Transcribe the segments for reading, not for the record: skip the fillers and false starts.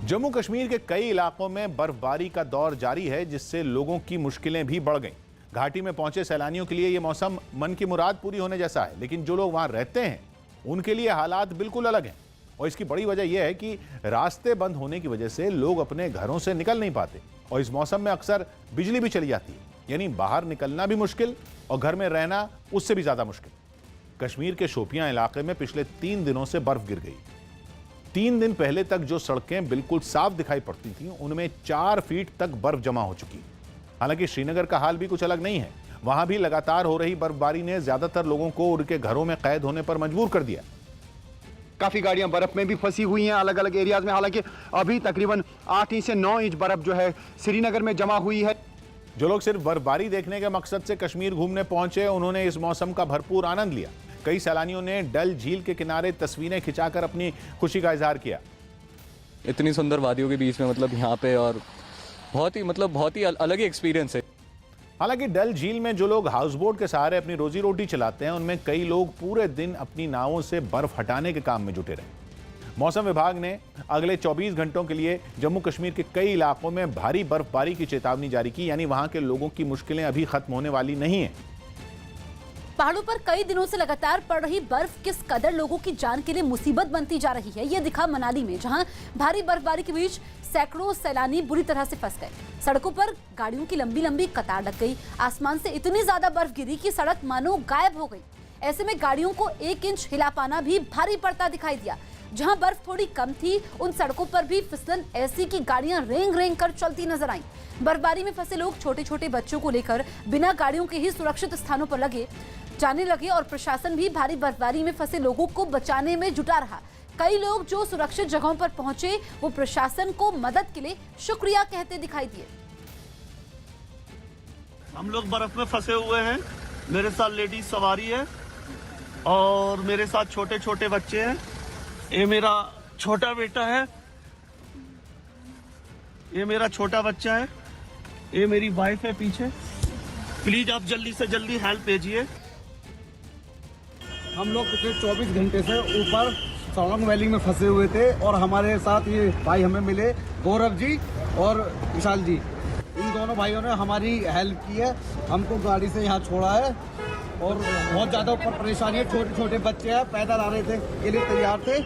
जम्मू कश्मीर के कई इलाकों में बर्फबारी का दौर जारी है, जिससे लोगों की मुश्किलें भी बढ़ गईं। घाटी में पहुंचे सैलानियों के लिए यह मौसम मन की मुराद पूरी होने जैसा है, लेकिन जो लोग वहां रहते हैं उनके लिए हालात बिल्कुल अलग हैं। और इसकी बड़ी वजह यह है कि रास्ते बंद होने की वजह से लोग अपने घरों से निकल नहीं पाते और इस मौसम में अक्सर बिजली भी चली जाती है, यानी बाहर निकलना भी मुश्किल और घर में रहना उससे भी ज्यादा मुश्किल। कश्मीर के शोपियां इलाके में पिछले 3 दिनों से बर्फ गिर गई। 3 दिन पहले तक जो सड़कें बिल्कुल साफ दिखाई पड़ती थीं, उनमें 4 फीट तक बर्फ जमा हो चुकी। हालांकि श्रीनगर का हाल भी कुछ अलग नहीं है। वहां भी लगातार हो रही बर्फबारी ने ज्यादातर लोगों को उनके घरों में कैद होने पर मजबूर कर दिया। काफी गाड़ियां बर्फ में भी फंसी हुई हैं अलग अलग एरियाज में। हालांकि अभी तकरीबन 8 इंच से 9 इंच बर्फ जो है श्रीनगर में जमा हुई है। जो लोग सिर्फ बर्फबारी देखने के मकसद से कश्मीर घूमने पहुंचे, उन्होंने इस मौसम का भरपूर आनंद लिया। कई सैलानियों ने डल झील के किनारे तस्वीरें खिंचाकर अपनी खुशी का इजहार किया। इतनी सुंदर वादियों के बीच में यहाँ पे और बहुत ही अलग ही एक्सपीरियंस है। हालांकि डल झील में जो लोग हाउस बोट के सहारे अपनी रोजी रोटी चलाते हैं, उनमें कई लोग पूरे दिन अपनी नावों से बर्फ हटाने के काम में जुटे रहे। मौसम विभाग ने अगले 24 घंटों के लिए जम्मू कश्मीर के कई इलाकों में भारी बर्फबारी की चेतावनी जारी की, यानी वहां के लोगों की मुश्किलें अभी खत्म होने वाली नहीं है। पहाड़ों पर कई दिनों से लगातार पड़ रही बर्फ किस कदर लोगों की जान के लिए मुसीबत बनती जा रही है, ये दिखा मनाली में, जहां भारी बर्फबारी के बीच सैकड़ों सैलानी बुरी तरह से फंस गए। सड़कों पर गाड़ियों की लंबी लंबी कतार लग गई। आसमान से इतनी ज्यादा बर्फ गिरी कि सड़क मानो गायब हो गई। ऐसे में गाड़ियों को 1 इंच हिला पाना भी भारी पड़ता दिखाई दिया। जहां बर्फ थोड़ी कम थी, उन सड़कों पर भी फिसलन ऐसी कि गाड़ियां रेंग रेंग कर चलती नजर आईं। बर्फबारी में फंसे लोग छोटे छोटे बच्चों को लेकर बिना गाड़ियों के ही सुरक्षित स्थानों पर जाने लगे और प्रशासन भी भारी बर्फबारी में फंसे लोगों को बचाने में जुटा रहा। कई लोग जो सुरक्षित जगहों पर पहुंचे, वो प्रशासन को मदद के लिए शुक्रिया कहते दिखाई दिए। हम लोग बर्फ में फंसे हुए हैं। मेरे साथ लेडीज सवारी है और मेरे साथ छोटे छोटे बच्चे हैं। ये मेरा छोटा बेटा है, ये मेरा छोटा बच्चा है, ये मेरी वाइफ है पीछे। प्लीज आप जल्दी से जल्दी हेल्प भेजिए। हम लोग पिछले 24 घंटे से ऊपर सोलंग वैली में फंसे हुए थे और हमारे साथ ये भाई हमें मिले, गौरव जी और विशाल जी। इन दोनों भाइयों ने हमारी हेल्प की है, हमको गाड़ी से यहाँ छोड़ा है और बहुत ज़्यादा ऊपर परेशानी है। छोटे छोटे बच्चे हैं, पैदल आने के लिए तैयार थे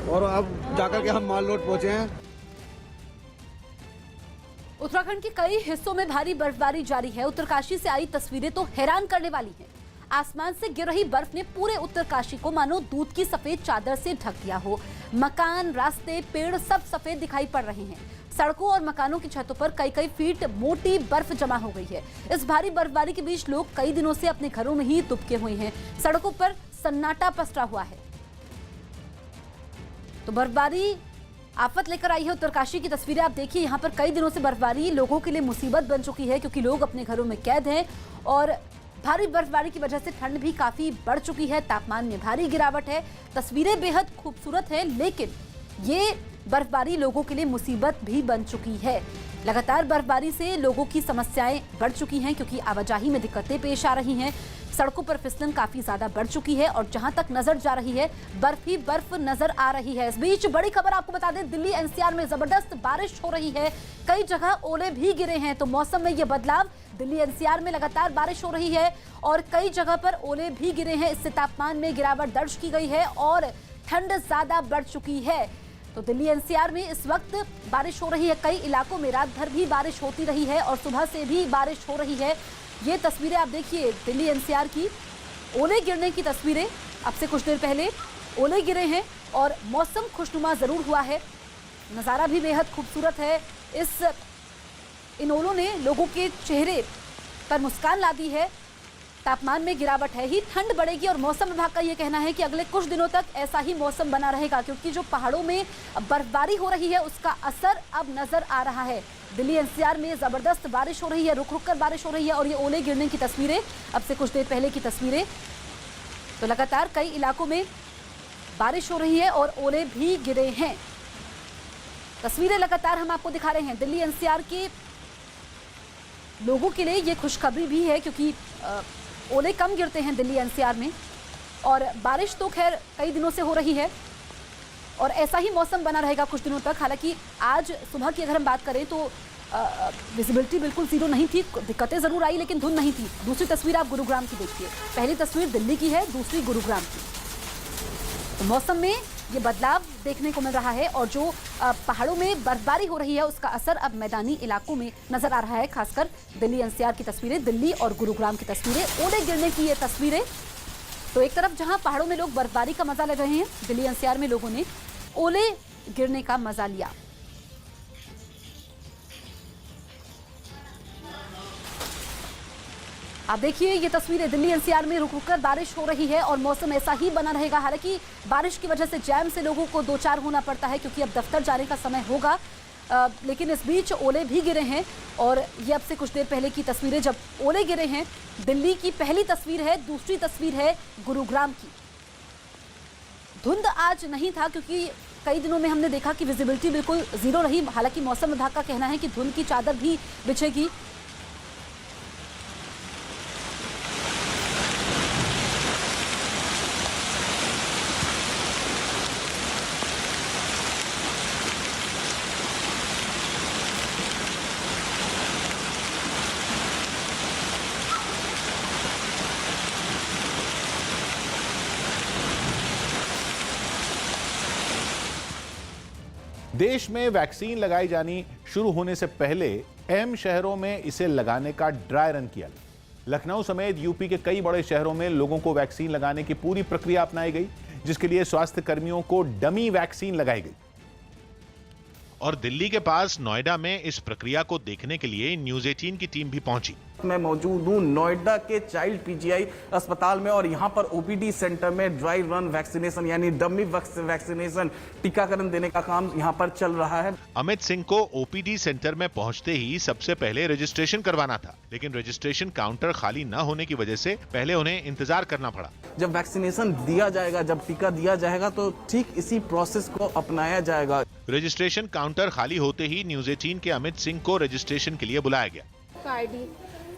और अब जाकर के हम माल रोड पहुँचे हैं। उत्तराखंड के कई हिस्सों में भारी बर्फबारी जारी है। उत्तरकाशी से आई तस्वीरें तो हैरान करने वाली हैं। आसमान से गिर रही बर्फ ने पूरे उत्तरकाशी को मानो दूध की सफेद चादर से ढक दिया हो। मकान, रास्ते, पेड़ सब सफेद दिखाई पड़ रहे हैं। सड़कों और मकानों की छतों पर कई कई फीट मोटी बर्फ जमा हो गई है। इस भारी बर्फबारी के बीच लोग कई दिनों से अपने घरों में ही दुबके हुए हैं। सड़कों पर सन्नाटा पसरा हुआ है। तो बर्फबारी आफत लेकर आई है। उत्तरकाशी की तस्वीरें आप देखिए। यहाँ पर कई दिनों से बर्फबारी लोगों के लिए मुसीबत बन चुकी है, क्योंकि लोग अपने घरों में कैद हैं और भारी बर्फबारी की वजह से ठंड भी काफी बढ़ चुकी है। तापमान में भारी गिरावट है। तस्वीरें बेहद खूबसूरत है, लेकिन ये बर्फबारी लोगों के लिए मुसीबत भी बन चुकी है। लगातार बर्फबारी से लोगों की समस्याएं बढ़ चुकी हैं, क्योंकि आवाजाही में दिक्कतें पेश आ रही हैं। सड़कों पर फिसलन काफी ज्यादा बढ़ चुकी है और जहां तक नजर जा रही है, बर्फ ही बर्फ नजर आ रही है। इस बीच बड़ी खबर आपको बता दें, दिल्ली एनसीआर में जबरदस्त बारिश हो रही है। कई जगह ओले भी गिरे हैं। तो मौसम में ये बदलाव, दिल्ली एनसीआर में लगातार बारिश हो रही है और कई जगह पर ओले भी गिरे हैं। इससे तापमान में गिरावट दर्ज की गई है और ठंड ज्यादा बढ़ चुकी है। तो दिल्ली एनसीआर में इस वक्त बारिश हो रही है। कई इलाकों में रात भर भी बारिश होती रही है और सुबह से भी बारिश हो रही है। ये तस्वीरें आप देखिए दिल्ली एनसीआर की, ओले गिरने की तस्वीरें। अब से कुछ देर पहले ओले गिरे हैं और मौसम खुशनुमा जरूर हुआ है। नज़ारा भी बेहद खूबसूरत है। इन ओलों ने लोगों के चेहरे पर मुस्कान ला दी है। तापमान में गिरावट है ही, ठंड बढ़ेगी और मौसम विभाग का यह कहना है कि अगले कुछ दिनों तक ऐसा ही मौसम बना रहेगा, क्योंकि जो पहाड़ों में बर्फबारी हो रही है उसका असर अब नजर आ रहा है। दिल्ली एनसीआर में जबरदस्त बारिश हो रही है, रुक रुक कर बारिश हो रही है और ये ओले गिरने की तस्वीरें अब से कुछ देर पहले की तस्वीरें। तो लगातार कई इलाकों में बारिश हो रही है और ओले भी गिरे हैं। तस्वीरें लगातार हम आपको दिखा रहे हैं। दिल्ली एनसीआर के लोगों के लिए ये खुशखबरी भी है, क्योंकि ओले कम गिरते हैं दिल्ली एनसीआर में और बारिश तो खैर कई दिनों से हो रही है। और ऐसा ही मौसम बना रहेगा कुछ दिनों तक। हालांकि आज सुबह की अगर हम बात करें तो विजिबिलिटी बिल्कुल जीरो नहीं थी, दिक्कतें जरूर आई लेकिन धुंध नहीं थी। दूसरी तस्वीर आप गुरुग्राम की देखिए, पहली तस्वीर दिल्ली की है, दूसरी गुरुग्राम की। तो मौसम में ये बदलाव देखने को मिल रहा है और जो पहाड़ों में बर्फबारी हो रही है उसका असर अब मैदानी इलाकों में नजर आ रहा है। खासकर दिल्ली एनसीआर की तस्वीरें, दिल्ली और गुरुग्राम की तस्वीरें, ओले गिरने की ये तस्वीरें। तो एक तरफ जहां पहाड़ों में लोग बर्फबारी का मजा ले रहे हैं, दिल्ली एनसीआर में लोगों ने ओले गिरने का मजा लिया। आप देखिए ये तस्वीरें, दिल्ली एनसीआर में रुक रुककर बारिश हो रही है और मौसम ऐसा ही बना रहेगा। हालांकि बारिश की वजह से जैम से लोगों को दो चार होना पड़ता है क्योंकि अब दफ्तर जाने का समय होगा, लेकिन इस बीच ओले भी गिरे हैं। और ये अब से कुछ देर पहले की तस्वीरें जब ओले गिरे हैं। दिल्ली की पहली तस्वीर है, दूसरी तस्वीर है गुरुग्राम की। धुंध आज नहीं था क्योंकि कई दिनों में हमने देखा कि विजिबिलिटी बिल्कुल जीरो रही। हालांकि मौसम विभाग का कहना है कि धुंध की चादर भी बिछेगी। देश में वैक्सीन लगाई जानी शुरू होने से पहले अहम शहरों में इसे लगाने का ड्राई रन किया गया। लखनऊ समेत यूपी के कई बड़े शहरों में लोगों को वैक्सीन लगाने की पूरी प्रक्रिया अपनाई गई, जिसके लिए स्वास्थ्य कर्मियों को डमी वैक्सीन लगाई गई। और दिल्ली के पास नोएडा में इस प्रक्रिया को देखने के लिए न्यूज़ 18 की टीम भी पहुंची। मैं मौजूद हूँ नोएडा के चाइल्ड पीजीआई अस्पताल में और यहाँ पर ओपीडी सेंटर में ड्राई रन वैक्सीनेशन यानी डमी वैक्सीनेशन टीकाकरण देने का काम यहाँ पर चल रहा है। अमित सिंह को ओपीडी सेंटर में पहुंचते ही सबसे पहले रजिस्ट्रेशन करवाना था, लेकिन रजिस्ट्रेशन काउंटर खाली न होने की वजह से पहले उन्हें इंतजार करना पड़ा। जब वैक्सीनेशन दिया जाएगा, जब टीका दिया जाएगा तो ठीक इसी प्रोसेस को अपनाया जाएगा। रजिस्ट्रेशन काउंटर खाली होते ही न्यूज़ 18 के अमित सिंह को रजिस्ट्रेशन के लिए बुलाया गया।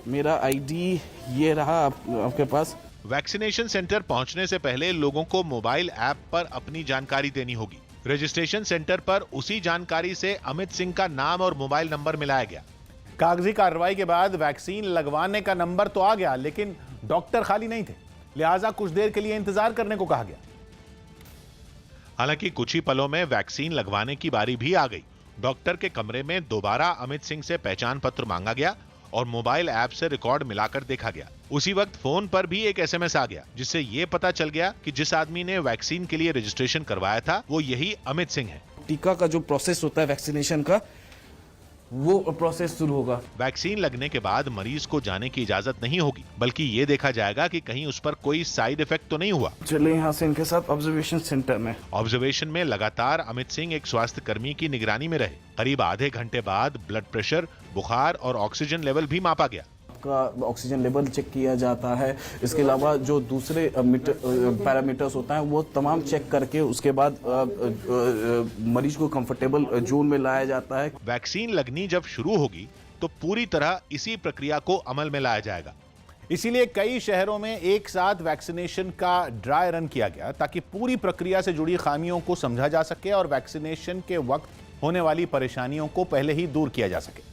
मेरा आईडी ये रहा आपके पास। वैक्सीनेशन सेंटर पहुंचने से पहले लोगों को मोबाइल ऐप पर अपनी जानकारी देनी होगी। रजिस्ट्रेशन सेंटर पर उसी जानकारी से अमित सिंह का नाम और मोबाइल नंबर मिलाया गया। कागजी कार्रवाई के बाद वैक्सीन लगवाने का नंबर तो आ गया, लेकिन डॉक्टर खाली नहीं थे, लिहाजा कुछ देर के लिए इंतजार करने को कहा गया। हालांकि कुछ ही पलों में वैक्सीन लगवाने की बारी भी आ गई। डॉक्टर के कमरे में दोबारा अमित सिंह से पहचान पत्र मांगा गया और मोबाइल ऐप से रिकॉर्ड मिलाकर देखा गया। उसी वक्त फोन पर भी एक एसएमएस आ गया, जिससे ये पता चल गया कि जिस आदमी ने वैक्सीन के लिए रजिस्ट्रेशन करवाया था वो यही अमित सिंह है। टीका का जो प्रोसेस होता है वैक्सीनेशन का, वो प्रोसेस शुरू होगा। वैक्सीन लगने के बाद मरीज को जाने की इजाजत नहीं होगी, बल्कि ये देखा जाएगा कि कहीं उस पर कोई साइड इफेक्ट तो नहीं हुआ। चले यहाँ से इनके साथ ऑब्जर्वेशन सेंटर में। ऑब्जर्वेशन में लगातार अमित सिंह एक स्वास्थ्य कर्मी की निगरानी में रहे। करीब आधे घंटे बाद ब्लड प्रेशर, बुखार और ऑक्सीजन लेवल भी मापा गया। का ऑक्सीजन लेवल चेक किया जाता है। इसके अलावा जो दूसरे पैरामीटर्स होता है वो तमाम चेक करके उसके बाद मरीज को कंफर्टेबल जोन में लाया जाता है। वैक्सीन लगनी जब शुरू होगी तो पूरी तरह इसी प्रक्रिया को अमल में लाया जाएगा। इसीलिए कई शहरों में एक साथ वैक्सीनेशन का ड्राई रन किया गया, ताकि पूरी प्रक्रिया से जुड़ी खामियों को समझा जा सके और वैक्सीनेशन के वक्त होने वाली परेशानियों को पहले ही दूर किया जा सके।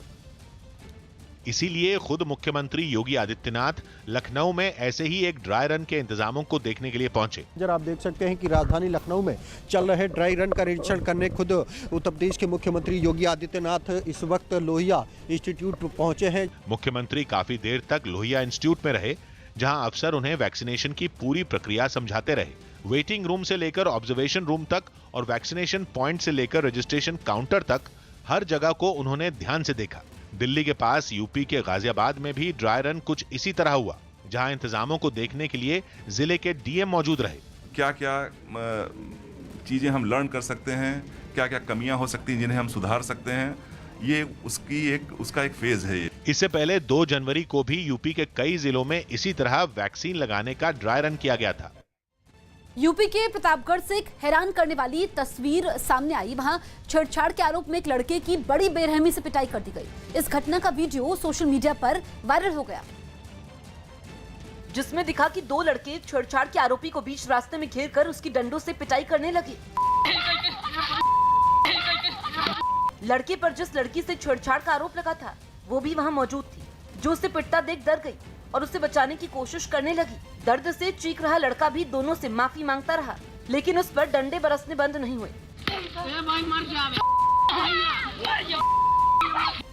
इसीलिए खुद मुख्यमंत्री योगी आदित्यनाथ लखनऊ में ऐसे ही एक ड्राई रन के इंतजामों को देखने के लिए पहुंचे। जरा आप देख सकते हैं कि राजधानी लखनऊ में चल रहे ड्राई रन का निरीक्षण करने खुद उत्तर प्रदेश के मुख्यमंत्री योगी आदित्यनाथ इस वक्त लोहिया इंस्टीट्यूट पहुंचे हैं। मुख्यमंत्री काफी देर तक लोहिया इंस्टीट्यूट में रहे, जहां अफसर उन्हें वैक्सीनेशन की पूरी प्रक्रिया समझाते रहे। वेटिंग रूम से लेकर ऑब्जर्वेशन रूम तक और वैक्सीनेशन पॉइंट से लेकर रजिस्ट्रेशन काउंटर तक हर जगह को उन्होंने ध्यान से देखा। दिल्ली के पास यूपी के गाजियाबाद में भी ड्राई रन कुछ इसी तरह हुआ, जहां इंतजामों को देखने के लिए जिले के डीएम मौजूद रहे। क्या क्या चीजें हम लर्न कर सकते हैं, क्या क्या कमियां हो सकती हैं जिन्हें हम सुधार सकते हैं, ये उसका एक फेज है। इससे पहले 2 जनवरी को भी यूपी के कई जिलों में इसी तरह वैक्सीन लगाने का ड्राई रन किया गया था। यूपी के प्रतापगढ़ से एक हैरान करने वाली तस्वीर सामने आई। वहां छेड़छाड़ के आरोप में एक लड़के की बड़ी बेरहमी से पिटाई कर दी गई। इस घटना का वीडियो सोशल मीडिया पर वायरल हो गया, जिसमें दिखा कि 2 लड़के छेड़छाड़ के आरोपी को बीच रास्ते में घेर कर उसकी डंडों से पिटाई करने लगे। लड़के पर जिस लड़की से छेड़छाड़ का आरोप लगा था वो भी वहाँ मौजूद थी, जो उसे पिटता देख डर गई और उसे बचाने की कोशिश करने लगी। दर्द से चीख रहा लड़का भी दोनों से माफी मांगता रहा, लेकिन उस पर डंडे बरसने बंद नहीं हुए।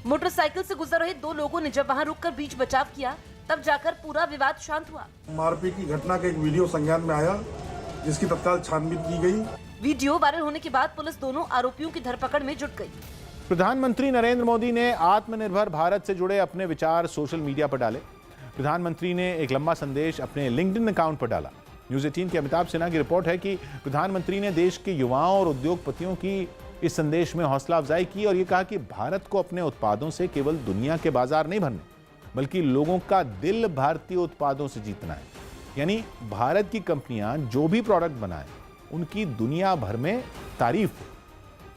मोटरसाइकिल से गुजर रहे 2 लोगों ने जब वहां रुककर बीच बचाव किया, तब जाकर पूरा विवाद शांत हुआ। मारपीट की घटना का एक वीडियो संज्ञान में आया, जिसकी तत्काल छानबीन की गई। वीडियो वायरल होने के बाद पुलिस दोनों आरोपियों की धरपकड़ में जुट गई। प्रधानमंत्री नरेंद्र मोदी ने आत्मनिर्भर भारत से जुड़े अपने विचार सोशल मीडिया पर डाले। प्रधानमंत्री ने एक लंबा संदेश अपने लिंक्डइन अकाउंट पर डाला। न्यूज़ 18 के अमिताभ सिन्हा की रिपोर्ट है कि प्रधानमंत्री ने देश के युवाओं और उद्योगपतियों की इस संदेश में हौसला अफजाई की और ये कहा कि भारत को अपने उत्पादों से केवल दुनिया के बाजार नहीं भरने, बल्कि लोगों का दिल भारतीय उत्पादों से जीतना है। यानी भारत की कंपनियां जो भी प्रोडक्ट बनाएं, उनकी दुनिया भर में तारीफ हो।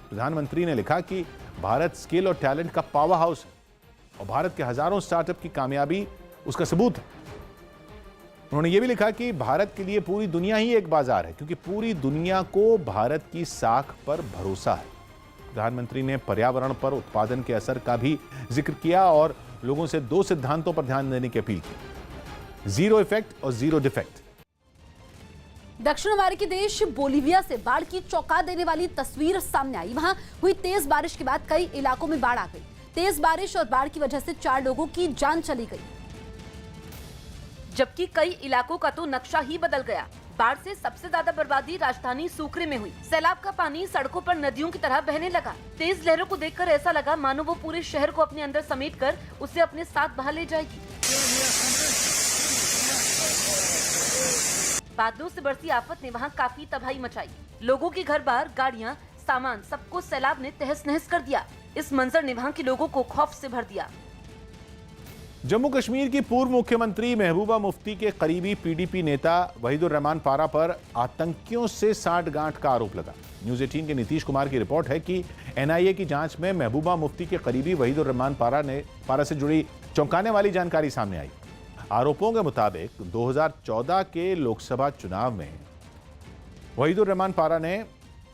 प्रधानमंत्री ने लिखा कि भारत स्किल और टैलेंट का पावर हाउस है और भारत के हजारों स्टार्टअप की कामयाबी उसका सबूत है। उन्होंने ये भी लिखा कि भारत के लिए पूरी दुनिया ही एक बाजार है, क्योंकि पूरी दुनिया को भारत की साख पर भरोसा है। प्रधानमंत्री ने पर्यावरण पर उत्पादन के असर का भी जिक्र किया और लोगों से 2 सिद्धांतों पर ध्यान देने की अपील की: जीरो इफेक्ट और जीरो डिफेक्ट। दक्षिण अमेरिकी देश बोलीविया से बाढ़ की चौंका देने वाली तस्वीर सामने आई। वहां हुई तेज बारिश के बाद कई इलाकों में बाढ़ आ गई। तेज बारिश और बाढ़ की वजह से 4 लोगों की जान चली गई, जबकि कई इलाकों का तो नक्शा ही बदल गया। बाढ़ से सबसे ज्यादा बर्बादी राजधानी सूक्रे में हुई। सैलाब का पानी सड़कों पर नदियों की तरह बहने लगा। तेज लहरों को देखकर ऐसा लगा मानो वो पूरे शहर को अपने अंदर समेटकर उसे अपने साथ बहा ले जाएगी। बादलों से बरसी आफत ने वहां काफी तबाही मचाई। लोगों के घर बार, गाड़ियां, सामान, सबको सैलाब ने तहस नहस कर दिया। इस मंजर ने वहां के लोगों को खौफ से भर दिया। जम्मू कश्मीर की पूर्व मुख्यमंत्री महबूबा मुफ्ती के करीबी पीडीपी नेता वहीदुर रहमान पारा पर आतंकियों से सांठगांठ का आरोप लगा। न्यूज़ 18 के नीतीश कुमार की रिपोर्ट है कि एनआईए की जांच में महबूबा मुफ्ती के करीबी वहीदुर रहमान पारा से जुड़ी चौंकाने वाली जानकारी सामने आई। आरोपों के मुताबिक 2014 के लोकसभा चुनाव में वहीदुर रहमान पारा ने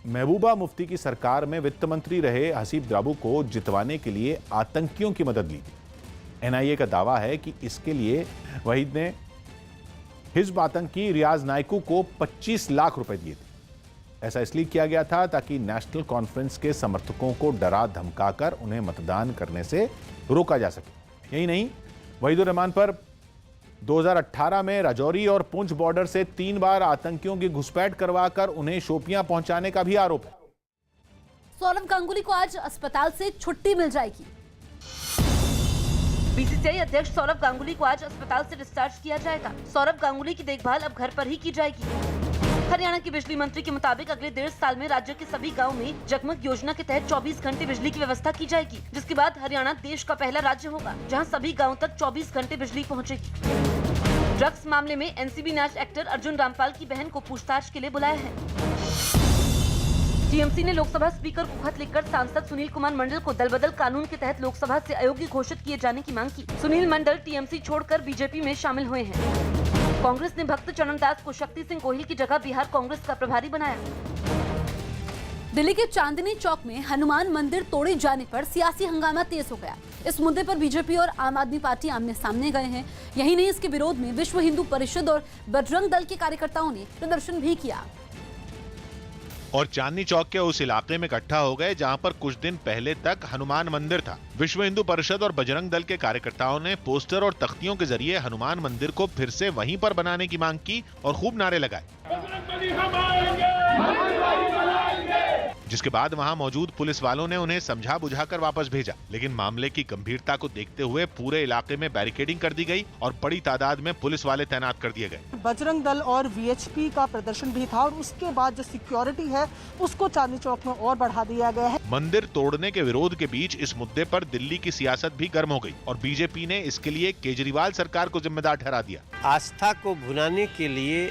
महबूबा मुफ्ती की सरकार में वित्त मंत्री रहे हसीब द्राबू को जितवाने के लिए आतंकियों की मदद ली थी। एनआईए का दावा है कि इसके लिए वहीद ने हिजब आतंकी रियाज नायकू को 25 लाख रुपए दिए थे। ऐसा इसलिए किया गया था ताकि नेशनल कॉन्फ्रेंस के समर्थकों को डरा धमकाकर उन्हें मतदान करने से रोका जा सके। यही नहीं, वहीदुर रहमान पर 2018 में राजौरी और पुंछ बॉर्डर से 3 बार आतंकियों की घुसपैठ करवाकर उन्हें शोपियां पहुंचाने का भी आरोप है। सौरव गांगुली को आज अस्पताल से छुट्टी मिल जाएगी। बीसीसीआई अध्यक्ष सौरव गांगुली को आज अस्पताल से डिस्चार्ज किया जाएगा। सौरव गांगुली की देखभाल अब घर पर ही की जाएगी। हरियाणा के बिजली मंत्री के मुताबिक अगले 1.5 साल में राज्य के सभी गाँव में जगमग योजना के तहत 24 घंटे बिजली की व्यवस्था की जाएगी, जिसके बाद हरियाणा देश का पहला राज्य होगा जहां सभी गाँव तक 24 घंटे बिजली पहुंचेगी। ड्रग्स मामले में एनसीबी ने आज एक्टर अर्जुन रामपाल की बहन को पूछताछ के लिए बुलाया है। टीएमसी ने लोकसभा स्पीकर को खत लिखकर सांसद सुनील कुमार मंडल को दल बदल कानून के तहत लोकसभा से अयोग्य घोषित किए जाने की मांग की। सुनील मंडल टीएमसी छोड़कर बीजेपी में शामिल हुए हैं। कांग्रेस ने भक्त चरणदास को शक्ति सिंह गोहिल की जगह बिहार कांग्रेस का प्रभारी बनाया। दिल्ली के चांदनी चौक में हनुमान मंदिर तोड़े जाने पर सियासी हंगामा तेज हो गया। इस मुद्दे पर बीजेपी और आम आदमी पार्टी आमने सामने गए हैं। यही नहीं, इसके विरोध में विश्व हिंदू परिषद और बजरंग दल के कार्यकर्ताओं ने प्रदर्शन भी किया और चांदनी चौक के उस इलाके में इकट्ठा हो गए जहां पर कुछ दिन पहले तक हनुमान मंदिर था। विश्व हिंदू परिषद और बजरंग दल के कार्यकर्ताओं ने पोस्टर और तख्तियों के जरिए हनुमान मंदिर को फिर से वहीं पर बनाने की मांग की और खूब नारे लगाए, जिसके बाद वहां मौजूद पुलिस वालों ने उन्हें समझा बुझाकर वापस भेजा। लेकिन मामले की गंभीरता को देखते हुए पूरे इलाके में बैरिकेडिंग कर दी गई और बड़ी तादाद में पुलिस वाले तैनात कर दिए गए। बजरंग दल और वीएचपी का प्रदर्शन भी था और उसके बाद जो सिक्योरिटी है उसको चांदनी चौक में और बढ़ा दिया गया है। मंदिर तोड़ने के विरोध के बीच इस मुद्दे पर दिल्ली की सियासत भी गर्म हो गई और बीजेपी ने इसके लिए केजरीवाल सरकार को जिम्मेदार ठहरा दिया। आस्था को भुनाने के लिए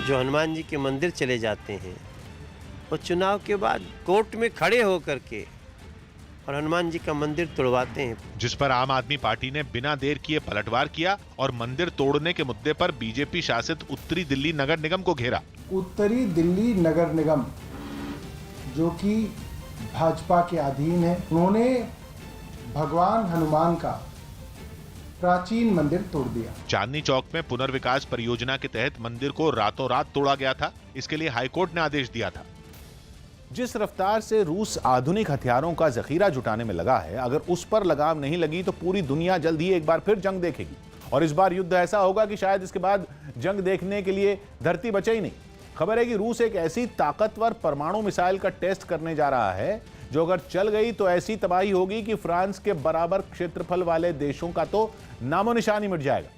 जो हनुमान जी के मंदिर चले जाते हैं और चुनाव के बाद कोर्ट में खड़े होकर के और हनुमान जी का मंदिर तोड़वाते हैं, जिस पर आम आदमी पार्टी ने बिना देर किए पलटवार किया और मंदिर तोड़ने के मुद्दे पर बीजेपी शासित उत्तरी दिल्ली नगर निगम को घेरा। उत्तरी दिल्ली नगर निगम जो कि भाजपा के अधीन है। उन्होंने भगवान हनुमान का प्राचीन मंदिर तोड़ दिया। चांदनी चौक में पुनर्विकास परियोजना के तहत मंदिर को रातों रात तोड़ा गया था। इसके लिए हाईकोर्ट ने आदेश दिया था। जिस रफ्तार से रूस आधुनिक हथियारों का जखीरा जुटाने में लगा है, अगर उस पर लगाम नहीं लगी तो पूरी दुनिया जल्द ही एक बार फिर जंग देखेगी। और इस बार युद्ध ऐसा होगा कि शायद इसके बाद जंग देखने के लिए धरती बचे ही नहीं। खबर है कि रूस एक ऐसी ताकतवर परमाणु मिसाइल का टेस्ट करने जा रहा है जो अगर चल गई तो ऐसी तबाही होगी कि फ्रांस के बराबर क्षेत्रफल वाले देशों का तो नामो निशान ही मिट जाएगा।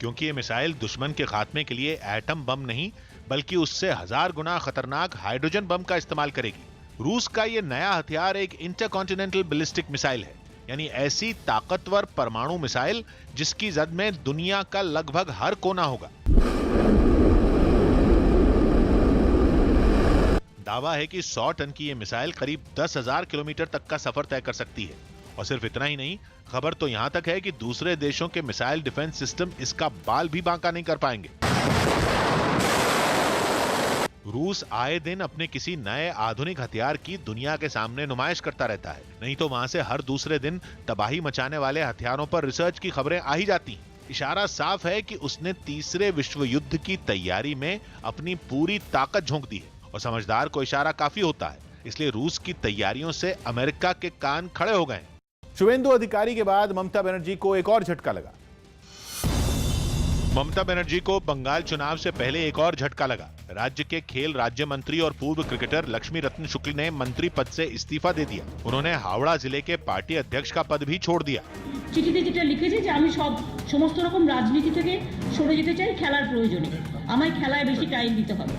क्योंकि ये मिसाइल दुश्मन के खात्मे के लिए एटम बम नहीं बल्कि उससे 1000 गुना खतरनाक हाइड्रोजन बम का इस्तेमाल करेगी। रूस का ये नया हथियार एक इंटरकॉन्टिनेंटल बैलिस्टिक मिसाइल है, यानी ऐसी ताकतवर परमाणु मिसाइल जिसकी जद में दुनिया का लगभग हर कोना होगा। दावा है कि 100 टन की यह मिसाइल करीब 10,000 किलोमीटर तक का सफर तय कर सकती है। और सिर्फ इतना ही नहीं, खबर तो यहां तक है कि दूसरे देशों के मिसाइल डिफेंस सिस्टम इसका बाल भी बांका नहीं कर पाएंगे। रूस आए दिन अपने किसी नए आधुनिक हथियार की दुनिया के सामने नुमाइश करता रहता है, नहीं तो वहां से हर दूसरे दिन तबाही मचाने वाले हथियारों पर रिसर्च की खबरें आ ही जाती हैं। इशारा साफ है कि उसने तीसरे विश्व युद्ध की तैयारी में अपनी पूरी ताकत झोंक दी है। और समझदार को इशारा काफी होता है, इसलिए रूस की तैयारियों से अमेरिका के कान खड़े हो गए। शुभेंदु अधिकारी के बाद ममता बनर्जी को एक और झटका लगा। ममता बनर्जी को बंगाल चुनाव से पहले एक और झटका लगा। राज्य के खेल राज्य मंत्री और पूर्व क्रिकेटर लक्ष्मी रत्न शुक्ल ने मंत्री पद से इस्तीफा दे दिया। उन्होंने हावड़ा जिले के पार्टी अध्यक्ष का पद भी छोड़ दिया। চিঠিতে যেটা লিখেছে যে আমি সমস্ত রকম রাজনীতি থেকে সরে যেতে চাই খেলার প্রয়োজনে, আমায় খেলায় বেশি টাইম দিতে হবে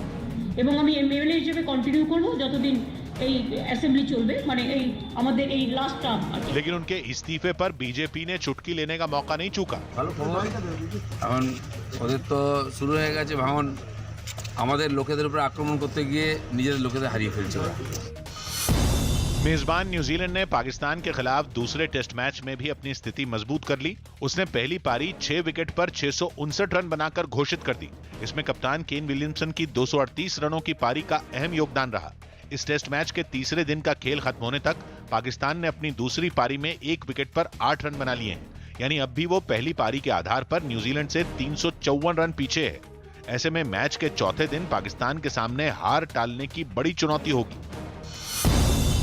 এবং আমি এমএলএ হিসেবে কন্টিনিউ করব যতদিন এই অ্যাসেম্বলি চলবে, মানে এই আমাদের এই লাস্ট টার্ম। लेकिन उनके इस्तीफे पर बीजेपी ने चुटकी लेने का मौका नहीं चूका। এখন ওদের তো শুরু হয়ে গেছে ভাঙন, আমাদের লোকেদের উপর আক্রমণ করতে গিয়ে নিজেদের লোকেদের হারিয়ে ফেলছে ওরা। मेजबान न्यूजीलैंड ने पाकिस्तान के खिलाफ दूसरे टेस्ट मैच में भी अपनी स्थिति मजबूत कर ली। उसने पहली पारी 6 विकेट पर 659 रन बनाकर घोषित कर दी। इसमें कप्तान केन विलियमसन की 238 रनों की पारी का अहम योगदान रहा। इस टेस्ट मैच के तीसरे दिन का खेल खत्म होने तक पाकिस्तान ने अपनी दूसरी पारी में 1 विकेट पर 8 रन बना लिए हैं, यानी अब भी वो पहली पारी के आधार पर न्यूजीलैंड से 354 रन पीछे है। ऐसे में मैच के चौथे दिन पाकिस्तान के सामने हार टालने की बड़ी चुनौती होगी।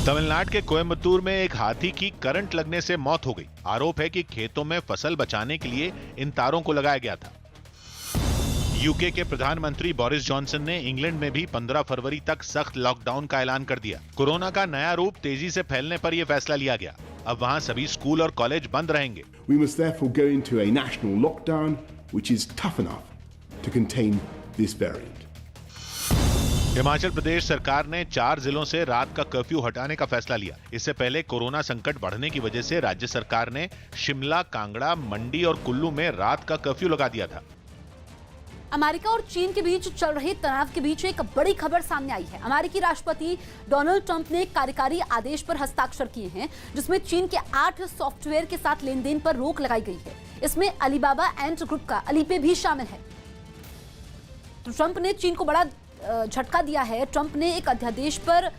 तमिलनाडु के कोयम्बतूर में एक हाथी की करंट लगने से मौत हो गई। आरोप है कि खेतों में फसल बचाने के लिए इन तारों को लगाया गया था। यूके के प्रधानमंत्री बोरिस जॉनसन ने इंग्लैंड में भी 15 फरवरी तक सख्त लॉकडाउन का ऐलान कर दिया। कोरोना का नया रूप तेजी से फैलने पर यह फैसला लिया गया। अब वहां सभी स्कूल और कॉलेज बंद रहेंगे। We must therefore go into a national lockdown which is tough enough to contain this variant. Himachal Pradesh सरकार ने 4 जिलों से रात का कर्फ्यू हटाने का फैसला लिया। इससे पहले कोरोना संकट बढ़ने की वजह से राज्य सरकार ने शिमला, कांगड़ा, मंडी और कुल्लू में रात का कर्फ्यू लगा दिया था। अमेरिका और चीन के बीच चल रहे तनाव के बीच एक बड़ी खबर सामने आई है। अमेरिकी राष्ट्रपति डोनाल्ड ट्रंप ने एक कार्यकारी आदेश पर हस्ताक्षर किए हैं जिसमें चीन के 8 सॉफ्टवेयर के साथ लेन देन पर रोक लगाई गई है। इसमें अलीबाबा एंड ग्रुप का अलीपे भी शामिल है। तो ट्रंप ने चीन को बड़ा झटका दिया है। ट्रंप ने एक अध्यादेश पर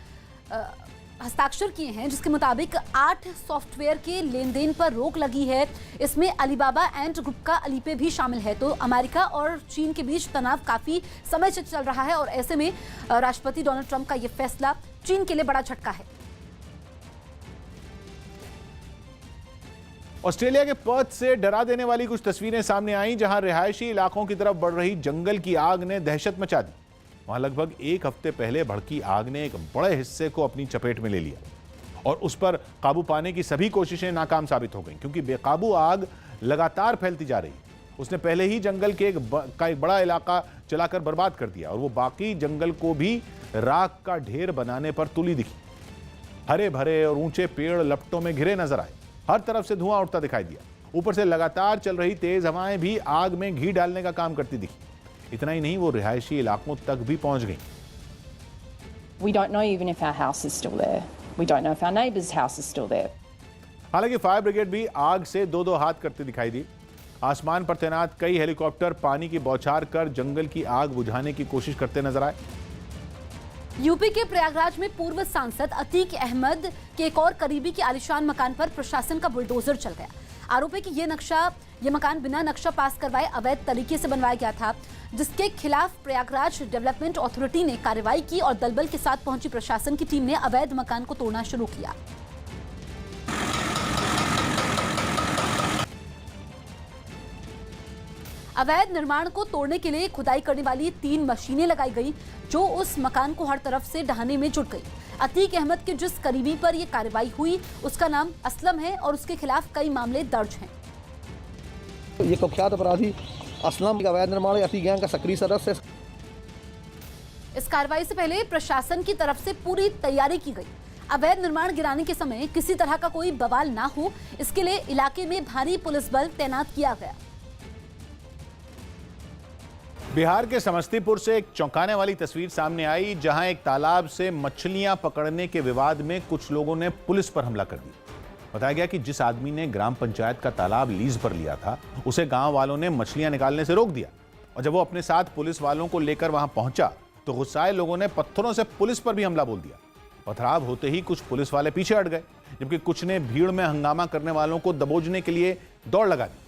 हस्ताक्षर किए हैं जिसके मुताबिक 8 सॉफ्टवेयर के लेन देन पर रोक लगी है। इसमें अलीबाबा एंड ग्रुप का अलीपे भी शामिल है। तो अमेरिका और चीन के बीच तनाव काफी समय से चल रहा है और ऐसे में राष्ट्रपति डोनाल्ड ट्रंप का यह फैसला चीन के लिए बड़ा झटका है। ऑस्ट्रेलिया के पर्थ से डरा देने वाली कुछ तस्वीरें सामने आई जहां रिहायशी इलाकों की तरफ बढ़ रही जंगल की आग ने दहशत मचा दी। वहां लगभग 1 हफ्ते पहले भड़की आग ने एक बड़े हिस्से को अपनी चपेट में ले लिया और उस पर काबू पाने की सभी कोशिशें नाकाम साबित हो गईं क्योंकि बेकाबू आग लगातार फैलती जा रही। उसने पहले ही जंगल के एक बड़ा इलाका चलाकर बर्बाद कर दिया और वो बाकी जंगल को भी राख का ढेर बनाने पर तुली दिखी। हरे भरे और ऊंचे पेड़ लपटों में घिरे नजर आए। हर तरफ से धुआं उठता दिखाई दिया। ऊपर से लगातार चल रही तेज हवाएं भी आग में घी डालने का काम करती दिखी। इतना ही नहीं, वो रिहायशी इलाकों तक भी पहुंच गई। We don't know even if our house is still there. We don't know if our neighbor's house is still there. हालांकि फायर ब्रिगेड भी आग से दो हाथ करते दिखाई दी। आसमान पर तैनात कई हेलीकॉप्टर पानी की बौछार कर जंगल की आग बुझाने की कोशिश करते नजर आए। यूपी के प्रयागराज में पूर्व सांसद अतीक अहमद के एक और करीबी के आलीशान मकान पर प्रशासन का बुलडोजर चल गया। आरोप है कि ये मकान बिना नक्शा पास करवाए अवैध तरीके से बनवाया गया था, जिसके खिलाफ प्रयागराज डेवलपमेंट अथॉरिटी ने कार्रवाई की और दलबल के साथ पहुंची प्रशासन की टीम ने अवैध मकान को तोड़ना शुरू किया। अवैध निर्माण को तोड़ने के लिए खुदाई करने वाली 3 मशीनें लगाई गई, जो उस मकान को हर तरफ से ढहाने में जुट गई। अतीक अहमद के जिस करीबी पर यह कार्रवाई हुई उसका नाम असलम है और उसके खिलाफ कई मामले दर्ज हैं। ये कुख्यात अपराधी असलम का अवैध निर्माण अतीक गैंग का सक्रिय सदस्य है। इस कार्रवाई से पहले प्रशासन की तरफ से पूरी तैयारी की गई। अवैध निर्माण गिराने के समय किसी तरह का कोई बवाल ना हो, इसके लिए इलाके में भारी पुलिस बल तैनात किया गया। बिहार के समस्तीपुर से एक चौंकाने वाली तस्वीर सामने आई, जहां एक तालाब से मछलियां पकड़ने के विवाद में कुछ लोगों ने पुलिस पर हमला कर दिया। बताया गया कि जिस आदमी ने ग्राम पंचायत का तालाब लीज पर लिया था, उसे गांव वालों ने मछलियां निकालने से रोक दिया और जब वो अपने साथ पुलिस वालों को लेकर वहां पहुंचा तो गुस्साए लोगों ने पत्थरों से पुलिस पर भी हमला बोल दिया। पथराव होते ही कुछ पुलिस वाले पीछे हट गए, जबकि कुछ ने भीड़ में हंगामा करने वालों को दबोचने के लिए दौड़ लगा दी।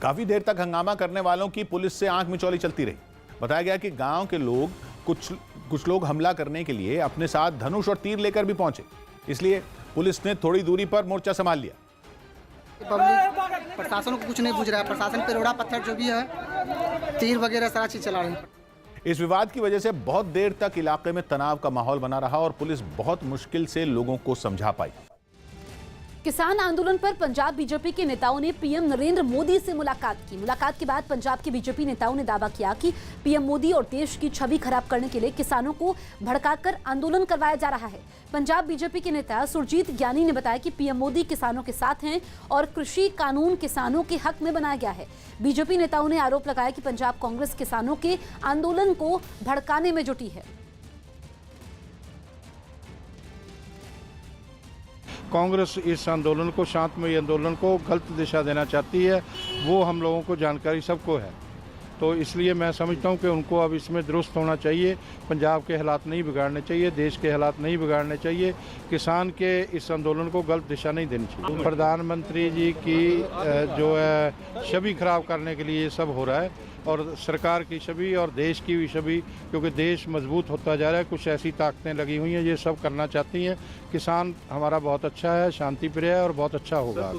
काफी देर तक हंगामा करने वालों की पुलिस से आंख मिचौली चलती रही। बताया गया कि गांव के लोग कुछ लोग हमला करने के लिए अपने साथ धनुष और तीर लेकर भी पहुंचे, इसलिए पुलिस ने थोड़ी दूरी पर मोर्चा संभाल लिया। पब्लिक प्रशासन को कुछ नहीं पूछ रहा है, प्रशासन पे रोड़ा पत्थर जो भी है तीर वगैरह सारा चीज चला रहे हैं। इस विवाद की वजह से बहुत देर तक इलाके में तनाव का माहौल बना रहा और पुलिस बहुत मुश्किल से लोगों को समझा पाई। किसान आंदोलन पर पंजाब बीजेपी के नेताओं ने पीएम नरेंद्र मोदी से मुलाकात की। मुलाकात के बाद पंजाब के बीजेपी नेताओं ने दावा किया कि पीएम मोदी और देश की छवि खराब करने के लिए किसानों को भड़काकर आंदोलन करवाया जा रहा है। पंजाब बीजेपी के नेता सुरजीत ज्ञानी ने बताया कि पीएम मोदी किसानों के साथ हैं और कृषि कानून किसानों के हक में बनाया गया है। बीजेपी नेताओं ने आरोप लगाया कि पंजाब कांग्रेस किसानों के आंदोलन को भड़काने में जुटी है। कांग्रेस इस आंदोलन को, शांतमय आंदोलन को गलत दिशा देना चाहती है, वो हम लोगों को जानकारी सबको है। तो इसलिए मैं समझता हूं कि उनको अब इसमें दुरुस्त होना चाहिए। पंजाब के हालात नहीं बिगाड़ने चाहिए, देश के हालात नहीं बिगाड़ने चाहिए, किसान के इस आंदोलन को गलत दिशा नहीं देनी चाहिए। प्रधानमंत्री जी की जो है छवि खराब करने के लिए ये सब हो रहा है और सरकार की छवि और देश की भी छवि, क्योंकि देश मजबूत होता जा रहा है, कुछ ऐसी ताकतें लगी हुई हैं ये सब करना चाहती हैं। किसान हमारा बहुत अच्छा है, शांति प्रिय है और बहुत अच्छा होगा।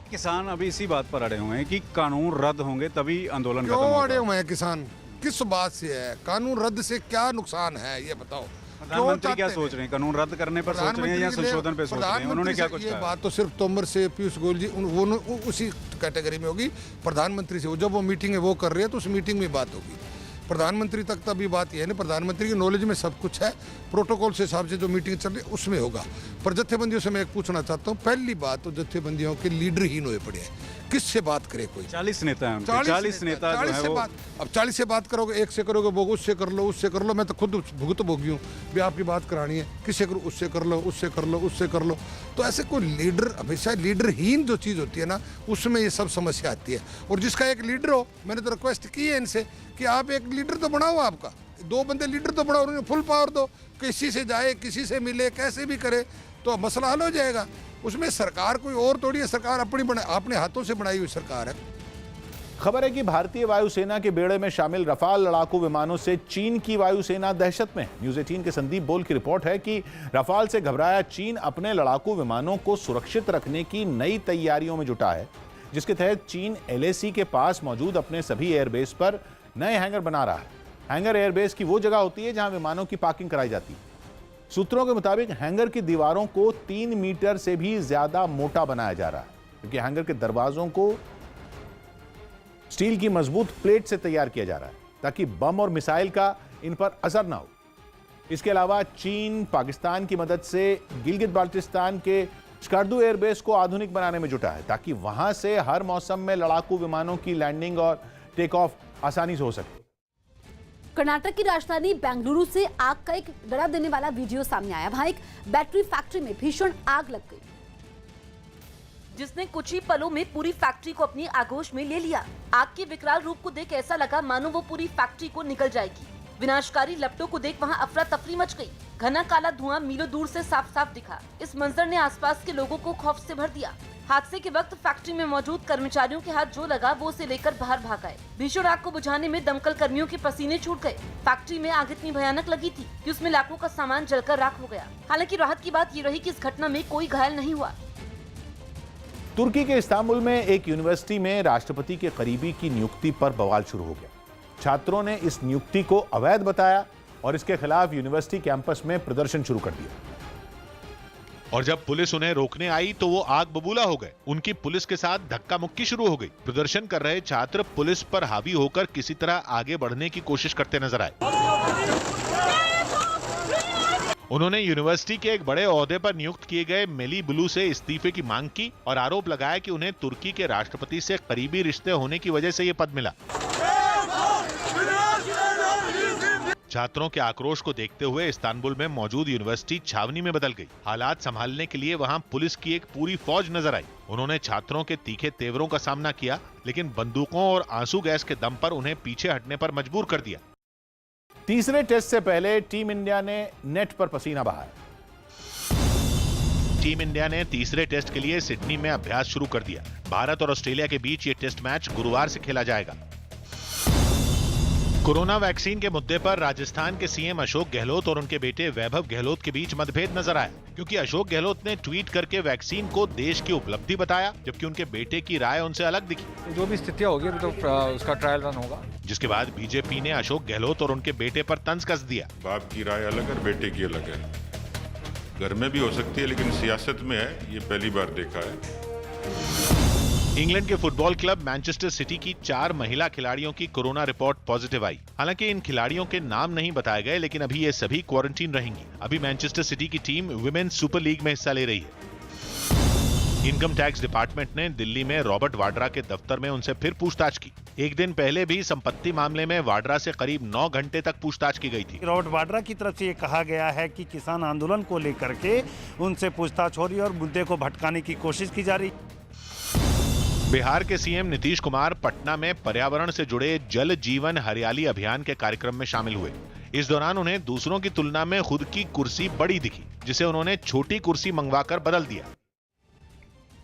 किसान अभी इसी बात पर अड़े हुए हैं कि कानून रद्द होंगे तभी आंदोलन खत्म होगा। क्यों अड़े हुए हैं किसान? किस बात से है? कानून रद्द से क्या नुकसान है ये बताओ। प्रधानमंत्री क्या सोच रहे हैं? कानून रद्द करने पर सोच रहे हैं या संशोधन पे सोच रहे हैं? उन्होंने क्या कुछ ये कहा? बात तो सिर्फ तोमर से, पीयूष गोयल जी वो उसी कैटेगरी में होगी। प्रधानमंत्री से जब वो मीटिंग है वो कर रहे हैं तो उस मीटिंग में बात होगी। प्रधानमंत्री तक तभी बात यह है, प्रधानमंत्री की नॉलेज में सब कुछ है, प्रोटोकॉल से हिसाब से जो मीटिंग चल रही है उसमें होगा। पर जत्थेबंदियों से मैं एक पूछना चाहता हूँ, पहली बात तो जत्थेबंदियों के लीडरहीन हुए पड़े हैं। किससे बात करे कोई? 40 नेता हैं उनके, 40 नेता जो है वो। अब 40 से बात करोगे, एक से करोगे वो उससे कर लो, उससे कर लो। मैं तो खुद भुगत भोगी हूँ भी आपकी बात करानी है, किससे करो, उससे कर लो, उससे कर लो, उससे कर लो। तो ऐसे कोई लीडर, हमेशा लीडरहीन जो चीज़ होती है ना, उसमें ये सब समस्या आती है। और जिसका एक लीडर हो, मैंने तो रिक्वेस्ट की है इनसे कि आप एक लीडर तो बनाओ, आपका 2 बंदे लीडर तो बनाओ, उन्हें फुल पावर दो, किसी से जाए, किसी से मिले, कैसे भी करे तो मसला हल हो जाएगा। उसमें सरकार कोई और थोड़ी है, सरकार अपने हाथों से बनाई हुई सरकार है। खबर है कि भारतीय वायुसेना के बेड़े में शामिल रफाल लड़ाकू विमानों से चीन की वायुसेना दहशत में। न्यूज़ 18 के संदीप बोल की रिपोर्ट है कि रफाल से घबराया चीन अपने लड़ाकू विमानों को सुरक्षित रखने की नई तैयारियों में जुटा है, जिसके तहत चीन LAC के पास मौजूद अपने सभी एयरबेस पर नए हैंगर बना रहा है। हैंगर एयरबेस की वो जगह होती है जहां विमानों की पार्किंग कराई जाती है। सूत्रों के मुताबिक हैंगर की दीवारों को 3 मीटर से भी ज्यादा मोटा बनाया जा रहा है, क्योंकि हैंगर के दरवाजों को स्टील की मजबूत प्लेट से तैयार किया जा रहा है ताकि बम और मिसाइल का इन पर असर ना हो। इसके अलावा चीन पाकिस्तान की मदद से गिलगित बाल्टिस्तान के स्कार्दू एयरबेस को आधुनिक बनाने में जुटा है ताकि वहां से हर मौसम में लड़ाकू विमानों की लैंडिंग और टेक ऑफ आसानी से हो सके। कर्नाटक की राजधानी बेंगलुरु से आग का एक डरा देने वाला वीडियो सामने आया। वहां एक बैटरी फैक्ट्री में भीषण आग लग गई। जिसने कुछ ही पलों में पूरी फैक्ट्री को अपनी आगोश में ले लिया। आग के विकराल रूप को देख ऐसा लगा मानो वो पूरी फैक्ट्री को निगल जाएगी। विनाशकारी लपटों को देख वहां अफरा तफरी मच गई। घना काला धुआं मीलों दूर से साफ साफ दिखा। इस मंजर ने आसपास के लोगों को खौफ से भर दिया। हादसे के वक्त फैक्ट्री में मौजूद कर्मचारियों के हाथ जो लगा वो उसे लेकर बाहर भाग गए। भीषण आग को बुझाने में दमकल कर्मियों के पसीने छूट गए। फैक्ट्री में आग इतनी भयानक लगी थी कि उसमें लाखों का सामान जलकर राख हो गया। हालांकि राहत की बात ये रही कि इस घटना में कोई घायल नहीं हुआ। तुर्की के इस्तांबुल में एक यूनिवर्सिटी में राष्ट्रपति के करीबी की नियुक्ति पर बवाल शुरू हो गया। छात्रों ने इस नियुक्ति को अवैध बताया और इसके खिलाफ यूनिवर्सिटी कैंपस में प्रदर्शन शुरू कर दिया। और जब पुलिस उन्हें रोकने आई तो वो आग बबूला हो गए। उनकी पुलिस के साथ धक्का मुक्की शुरू हो गई। प्रदर्शन कर रहे छात्र पुलिस पर हावी होकर किसी तरह आगे बढ़ने की कोशिश करते नजर आए। उन्होंने यूनिवर्सिटी के एक बड़े ओहदे पर नियुक्त किए गए मेली बुलू से इस्तीफे की मांग की और आरोप लगाया कि उन्हें तुर्की के राष्ट्रपति से करीबी रिश्ते होने की वजह से ये पद मिला। छात्रों के आक्रोश को देखते हुए इस्तांबुल में मौजूद यूनिवर्सिटी छावनी में बदल गई। हालात संभालने के लिए वहां पुलिस की एक पूरी फौज नजर आई। उन्होंने छात्रों के तीखे तेवरों का सामना किया, लेकिन बंदूकों और आंसू गैस के दम पर उन्हें पीछे हटने पर मजबूर कर दिया। तीसरे टेस्ट से पहले टीम इंडिया ने नेट पर पसीना बहाया। टीम इंडिया ने तीसरे टेस्ट के लिए सिडनी में अभ्यास शुरू कर दिया। भारत और ऑस्ट्रेलिया के बीच ये टेस्ट मैच गुरुवार से खेला जाएगा। कोरोना वैक्सीन के मुद्दे पर राजस्थान के सीएम अशोक गहलोत और उनके बेटे वैभव गहलोत के बीच मतभेद नजर आया, क्योंकि अशोक गहलोत ने ट्वीट करके वैक्सीन को देश की उपलब्धि बताया, जबकि उनके बेटे की राय उनसे अलग दिखी। जो भी स्थितियां होगी तो उसका ट्रायल रन होगा। जिसके बाद बीजेपी ने अशोक गहलोत और उनके बेटे पर तंज कस दिया। बाप की राय अलग है, बेटे की अलग है। घर में भी हो सकती है, लेकिन सियासत में है, ये पहली बार देखा है। इंग्लैंड के फुटबॉल क्लब मैनचेस्टर सिटी की 4 महिला खिलाड़ियों की कोरोना रिपोर्ट पॉजिटिव आई। हालांकि इन खिलाड़ियों के नाम नहीं बताए गए, लेकिन अभी ये सभी क्वारंटीन रहेंगी। अभी मैनचेस्टर सिटी की टीम विमेन्स सुपर लीग में हिस्सा ले रही है। इनकम टैक्स डिपार्टमेंट ने दिल्ली में रॉबर्ट वाड्रा के दफ्तर में उनसे फिर पूछताछ की। एक दिन पहले भी संपत्ति मामले में वाड्रा से करीब 9 घंटे तक पूछताछ की गई थी। रॉबर्ट वाड्रा की तरफ से ये कहा गया है कि किसान आंदोलन को लेकर के उनसे पूछताछ हो रही है और मुद्दे को भटकाने की कोशिश की जा रही। बिहार के सीएम नीतीश कुमार पटना में पर्यावरण से जुड़े जल जीवन हरियाली अभियान के कार्यक्रम में शामिल हुए। इस दौरान उन्हें दूसरों की तुलना में खुद की कुर्सी बड़ी दिखी, जिसे उन्होंने छोटी कुर्सी मंगवाकर बदल दिया।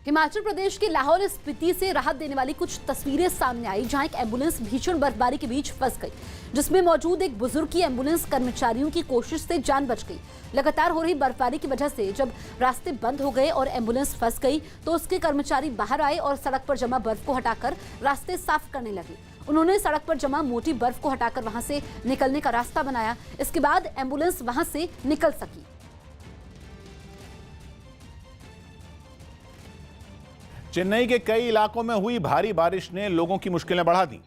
हिमाचल प्रदेश के लाहौल स्पीति से राहत देने वाली कुछ तस्वीरें सामने आई, जहां एक एम्बुलेंस भीषण बर्फबारी के बीच फंस गई, जिसमें मौजूद एक बुजुर्ग की एम्बुलेंस कर्मचारियों की कोशिश से जान बच गई। लगातार हो रही बर्फबारी की वजह से जब रास्ते बंद हो गए और एम्बुलेंस फंस गई तो उसके कर्मचारी बाहर आए और सड़क पर जमा बर्फ को हटाकर रास्ते साफ करने लगे। उन्होंने सड़क पर जमा मोटी बर्फ को हटाकर वहां से निकलने का रास्ता बनाया। इसके बाद एम्बुलेंस वहां से निकल सकी। चेन्नई के कई इलाकों में हुई भारी बारिश ने लोगों की मुश्किलें बढ़ा दी।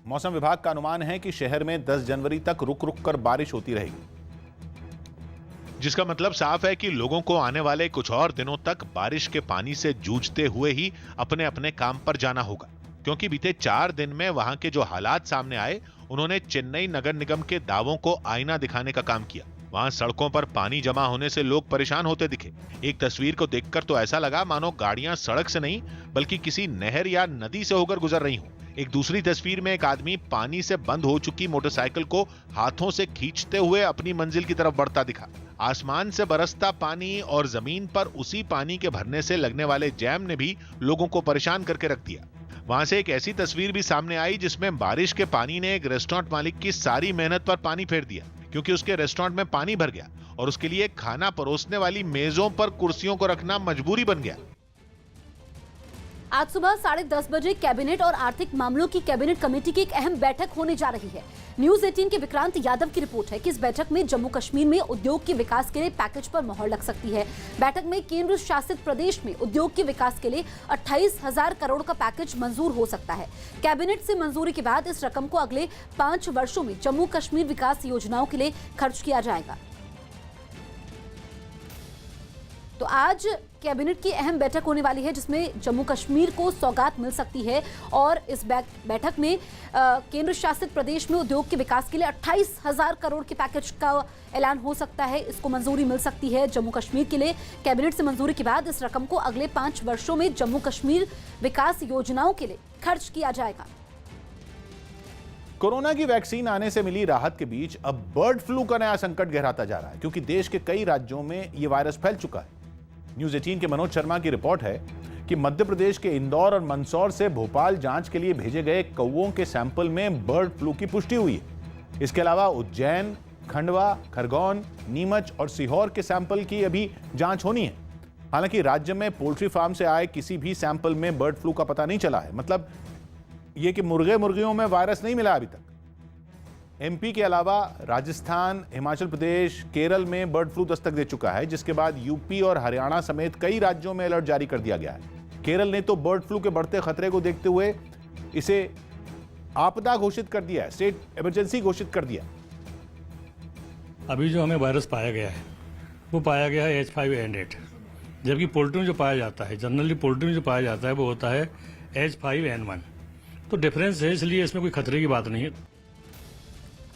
मौसम विभाग का अनुमान है कि शहर में 10 जनवरी तक रुक रुक कर बारिश होती रहेगी, जिसका मतलब साफ है कि लोगों को आने वाले कुछ और दिनों तक बारिश के पानी से जूझते हुए ही अपने अपने काम पर जाना होगा। क्योंकि बीते 4 दिन में वहां के जो हालात सामने आए, उन्होंने चेन्नई नगर निगम के दावों को आईना दिखाने का काम किया। वहां सड़कों पर पानी जमा होने से लोग परेशान होते दिखे। एक तस्वीर को देखकर तो ऐसा लगा मानो गाड़ियां सड़क से नहीं बल्कि किसी नहर या नदी से होकर गुजर रही हों। एक दूसरी तस्वीर में एक आदमी पानी से बंद हो चुकी मोटरसाइकिल को हाथों से खींचते हुए अपनी मंजिल की तरफ बढ़ता दिखा। आसमान से बरसता पानी और जमीन पर उसी पानी के भरने से लगने वाले जैम ने भी लोगों को परेशान करके रख दिया। वहां से एक ऐसी तस्वीर भी सामने आई जिसमें बारिश के पानी ने एक रेस्टोरेंट मालिक की सारी मेहनत पर पानी फेर दिया, क्योंकि उसके रेस्टोरेंट में पानी भर गया और उसके लिए खाना परोसने वाली मेजों पर कुर्सियों को रखना मजबूरी बन गया। आज सुबह 10:30 बजे कैबिनेट और आर्थिक मामलों की कैबिनेट कमेटी की एक अहम बैठक होने जा रही है। न्यूज 18 के विक्रांत यादव की रिपोर्ट है कि इस बैठक में जम्मू कश्मीर में उद्योग के विकास के लिए पैकेज पर मोहर लग सकती है। बैठक में केंद्र शासित प्रदेश में उद्योग के विकास के लिए 28,000 करोड़ का पैकेज मंजूर हो सकता है। कैबिनेट से मंजूरी के बाद इस रकम को अगले 5 वर्षों में जम्मू कश्मीर विकास योजनाओं के लिए खर्च किया जाएगा। तो आज कैबिनेट की अहम बैठक होने वाली है जिसमें जम्मू कश्मीर को सौगात मिल सकती है और इस बैठक में केंद्र शासित प्रदेश में उद्योग के विकास के लिए 28,000 करोड़ के पैकेज का ऐलान हो सकता है। इसको मंजूरी मिल सकती है जम्मू कश्मीर के लिए। कैबिनेट से मंजूरी के बाद इस रकम को अगले 5 वर्षों में जम्मू कश्मीर विकास योजनाओं के लिए खर्च किया जाएगा। कोरोना की वैक्सीन आने से मिली राहत के बीच अब बर्ड फ्लू का नया संकट गहराता जा रहा है, क्योंकि देश के कई राज्यों में यह वायरस फैल चुका है। न्यूज़ 18 के मनोज शर्मा की रिपोर्ट है कि मध्य प्रदेश के इंदौर और मंदसौर से भोपाल जांच के लिए भेजे गए कौवों के सैंपल में बर्ड फ्लू की पुष्टि हुई है। इसके अलावा उज्जैन, खंडवा, खरगोन, नीमच और सीहोर के सैंपल की अभी जांच होनी है। हालांकि राज्य में पोल्ट्री फार्म से आए किसी भी सैंपल में बर्ड फ्लू का पता नहीं चला है। मतलब ये कि मुर्गियों में वायरस नहीं मिला अभी तक। एमपी के अलावा राजस्थान, हिमाचल प्रदेश, केरल में बर्ड फ्लू दस्तक दे चुका है, जिसके बाद यूपी और हरियाणा समेत कई राज्यों में अलर्ट जारी कर दिया गया है। केरल ने तो बर्ड फ्लू के बढ़ते खतरे को देखते हुए इसे आपदा घोषित कर दिया है, स्टेट इमरजेंसी घोषित कर दिया। अभी जो हमें वायरस पाया गया है वो पाया गया है H5N8, जबकि पोल्ट्री में जो पाया जाता है, जनरली पोल्ट्री में जो पाया जाता है वो होता है H5N1। तो डिफरेंस है, इसलिए इसमें कोई खतरे की बात नहीं है।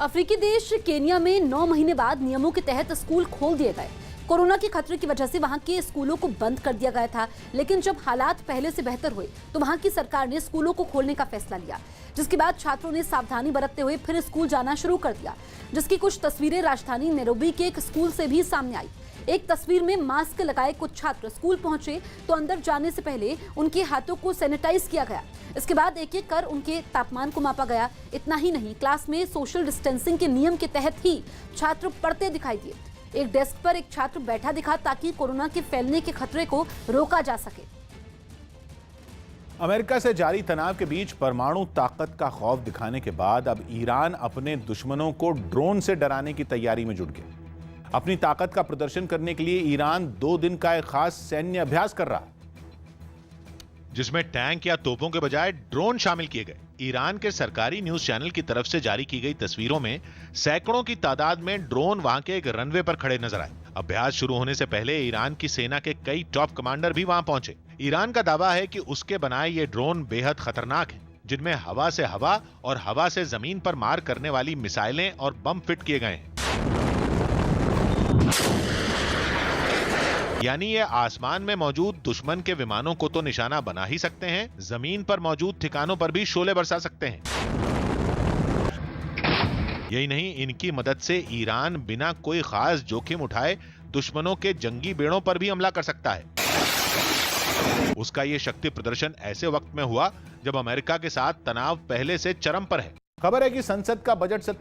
अफ्रीकी देश केन्या में 9 महीने बाद नियमों के तहत स्कूल खोल दिए गए। कोरोना के खतरे की वजह से वहां के स्कूलों को बंद कर दिया गया था, लेकिन जब हालात पहले से बेहतर हुए तो वहां की सरकार ने स्कूलों को खोलने का फैसला लिया, जिसके बाद छात्रों ने सावधानी बरतते हुए फिर स्कूल जाना शुरू कर दिया, जिसकी कुछ तस्वीरें राजधानी नैरोबी के एक स्कूल से भी सामने आई। एक तस्वीर में मास्क लगाए कुछ छात्र स्कूल पहुंचे तो अंदर जाने से पहले उनके हाथों को सैनिटाइज किया गया। इसके बाद एक एक कर उनके तापमान को मापा गया। इतना ही नहीं, क्लास में सोशल डिस्टेंसिंग के नियम के तहत ही छात्र पढ़ते दिखाई दिए। एक डेस्क पर एक छात्र बैठा दिखा ताकि कोरोना के फैलने के खतरे को रोका जा सके। अमेरिका से जारी तनाव के बीच परमाणु ताकत का खौफ दिखाने के बाद अब ईरान अपने दुश्मनों को ड्रोन से डराने की तैयारी में जुट गया। अपनी ताकत का प्रदर्शन करने के लिए ईरान 2 दिन का एक खास सैन्य अभ्यास कर रहा है, जिसमें टैंक या तोपों के बजाय ड्रोन शामिल किए गए। ईरान के सरकारी न्यूज चैनल की तरफ से जारी की गई तस्वीरों में सैकड़ों की तादाद में ड्रोन वहां के एक रनवे पर खड़े नजर आए। अभ्यास शुरू होने से पहले ईरान की सेना के कई टॉप कमांडर भी वहां पहुंचे। ईरान का दावा है कि उसके बनाए ये ड्रोन बेहद खतरनाक हैं, जिनमें हवा से हवा और हवा से जमीन पर मार करने वाली मिसाइलें और बम फिट किए गए हैं। यानी ये आसमान में मौजूद दुश्मन के विमानों को तो निशाना बना ही सकते हैं, जमीन पर मौजूद ठिकानों पर भी शोले बरसा सकते हैं। यही नहीं, इनकी मदद से ईरान बिना कोई खास जोखिम उठाए दुश्मनों के जंगी बेड़ों पर भी हमला कर सकता है। उसका ये शक्ति प्रदर्शन ऐसे वक्त में हुआ जब अमेरिका के साथ तनाव पहले से चरम पर है। खबर है कि संसद का बजट सत्र